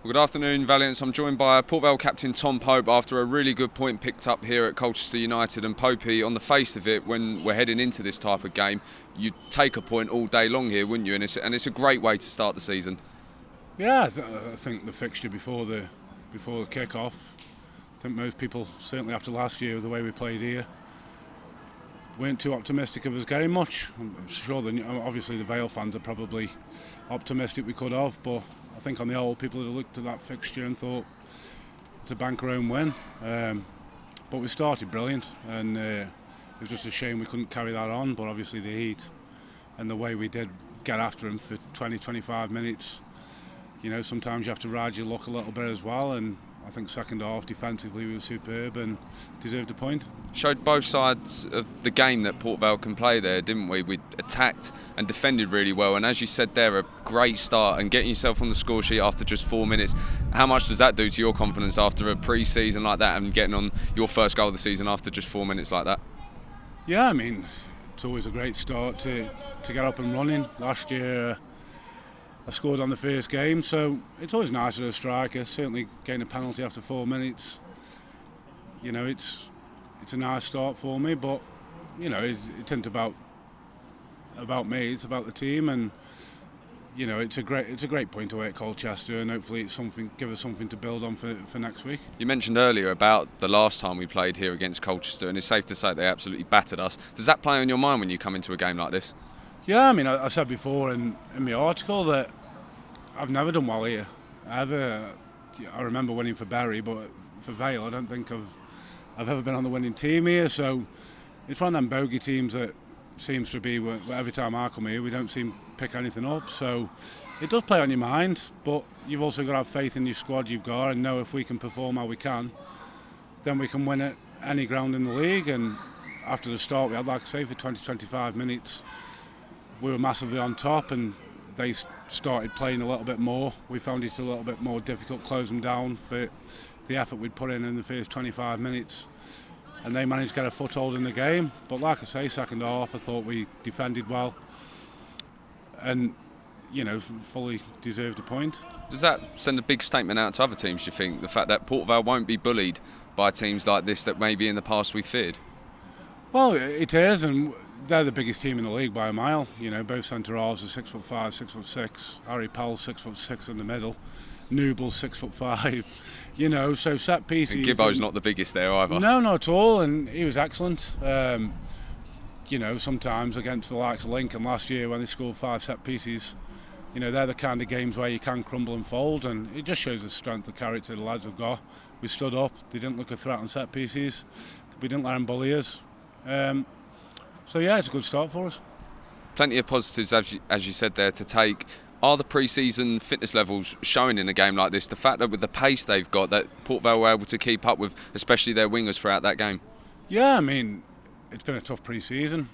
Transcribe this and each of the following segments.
Well, good afternoon, Valiants. I'm joined by Port Vale captain Tom Pope after a really good point picked up here at Colchester United. And Popey, on the face of it, when we're heading into this type of game, you'd take a point all day long here, wouldn't you? And it's a great way to start the season. Yeah, I think the fixture before the kick-off, I think most people, certainly after last year, the way we played here, weren't too optimistic of us getting much. I'm sure obviously the Vale fans are probably optimistic we could have, but I think on the whole people had looked at that fixture and thought it's a bank our own win. But we started brilliant, and it was just a shame we couldn't carry that on. But obviously the heat and the way we did get after them for 20-25 minutes, you know, sometimes you have to ride your luck a little bit as well. And I think second half defensively we were superb and deserved a point. Showed both sides of the game that Port Vale can play there, didn't we? We attacked and defended really well, and as you said there, a great start and getting yourself on the score sheet after just 4 minutes. How much does that do to your confidence after a pre-season like that and getting on your first goal of the season after just 4 minutes like that? Yeah, I mean, it's always a great start to get up and running. Last year I scored on the first game, so it's always nice as a striker. Certainly getting a penalty after 4 minutes, you know, it's a nice start for me. But you know, it isn't about me. It's about the team, and you know, it's a great point away at Colchester, and hopefully it's give us something to build on for next week. You mentioned earlier about the last time we played here against Colchester, and it's safe to say they absolutely battered us. Does that play on your mind when you come into a game like this? Yeah, I mean, I said before in my article that I've never done well here, ever. I remember winning for Bury, but for Vale I don't think I've ever been on the winning team here. So it's one of them bogey teams that seems to be where every time I come here we don't seem to pick anything up. So it does play on your mind, but you've also got to have faith in your squad you've got and know if we can perform how we can, then we can win at any ground in the league. And after the start we had, like I say, for 20-25 minutes we were massively on top, and they started playing a little bit more. We found it a little bit more difficult to close them down for the effort we'd put in the first 25 minutes, and they managed to get a foothold in the game. But like I say, second half I thought we defended well and, you know, fully deserved a point. Does that send a big statement out to other teams, do you think, the fact that Port Vale won't be bullied by teams like this that maybe in the past we feared? Well, it is, and they're the biggest team in the league by a mile. You know, both centre halves are 6'5", 6'6". Harry Powell's 6'6" in the middle. Nooble's 6'5". You know, so set pieces. And Gibbo's not the biggest there either. No, not at all, and he was excellent. You know, sometimes against the likes of Lincoln last year when they scored 5 set pieces, you know, they're the kind of games where you can crumble and fold, and it just shows the strength of character the lads have got. We stood up. They didn't look a threat on set pieces. We didn't let them bully us. So yeah, it's a good start for us. Plenty of positives, as you said there, to take. Are the pre-season fitness levels showing in a game like this? The fact that with the pace they've got, that Port Vale were able to keep up with, especially their wingers throughout that game? Yeah, I mean, it's been a tough pre-season.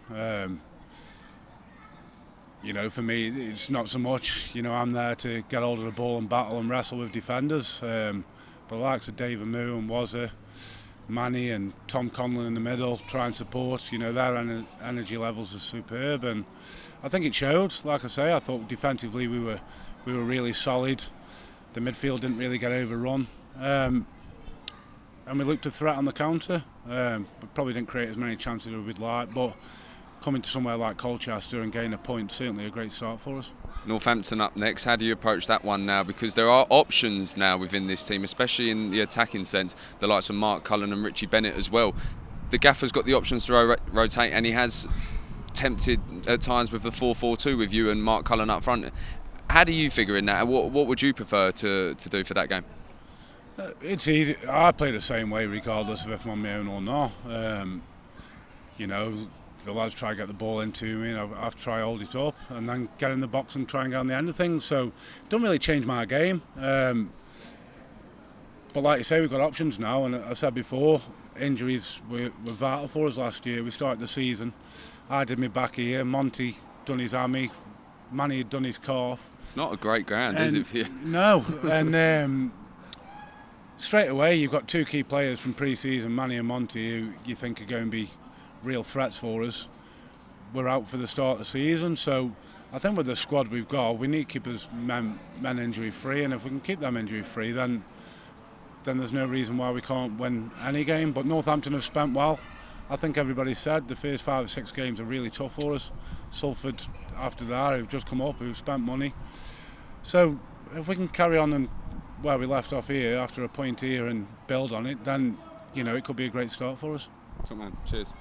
You know, for me, it's not so much, you know, I'm there to get hold of the ball and battle and wrestle with defenders. But the likes of David Moo and Wazza, Manny and Tom Conlon in the middle, try and support, you know, their energy levels are superb, and I think it showed. Like I say, I thought defensively we were really solid. The midfield didn't really get overrun, and we looked a threat on the counter. We probably didn't create as many chances as we'd like, but coming to somewhere like Colchester and getting a point, certainly a great start for us. Northampton up next. How do you approach that one now? Because there are options now within this team, especially in the attacking sense, the likes of Mark Cullen and Richie Bennett as well. The gaffer's got the options to rotate, and he has tempted at times with the 4-4-2 with you and Mark Cullen up front. How do you figure in that? What would you prefer to do for that game? It's easy. I play the same way regardless of if I'm on my own or not. You know, the lads try to get the ball into me, and I've tried to hold it up and then get in the box and try and get on the end of things. So it don't really change my game. But like you say, we've got options now, and I said before, injuries were vital for us last year. We started the season, I did my back here, Monty done his hammy, Manny had done his calf. It's not a great ground, is it for you? No, and straight away you've got 2 key players from pre-season, Manny and Monty, who you think are going to be real threats for us. We're out for the start of the season, so I think with the squad we've got, we need to keep us men injury free, and if we can keep them injury free, then there's no reason why we can't win any game. But Northampton have spent well. I think everybody said the first 5 or 6 games are really tough for us. Salford after that, who've just come up, who've spent money. So if we can carry on and where we left off here after a point here and build on it, then it could be a great start for us. Top man, cheers.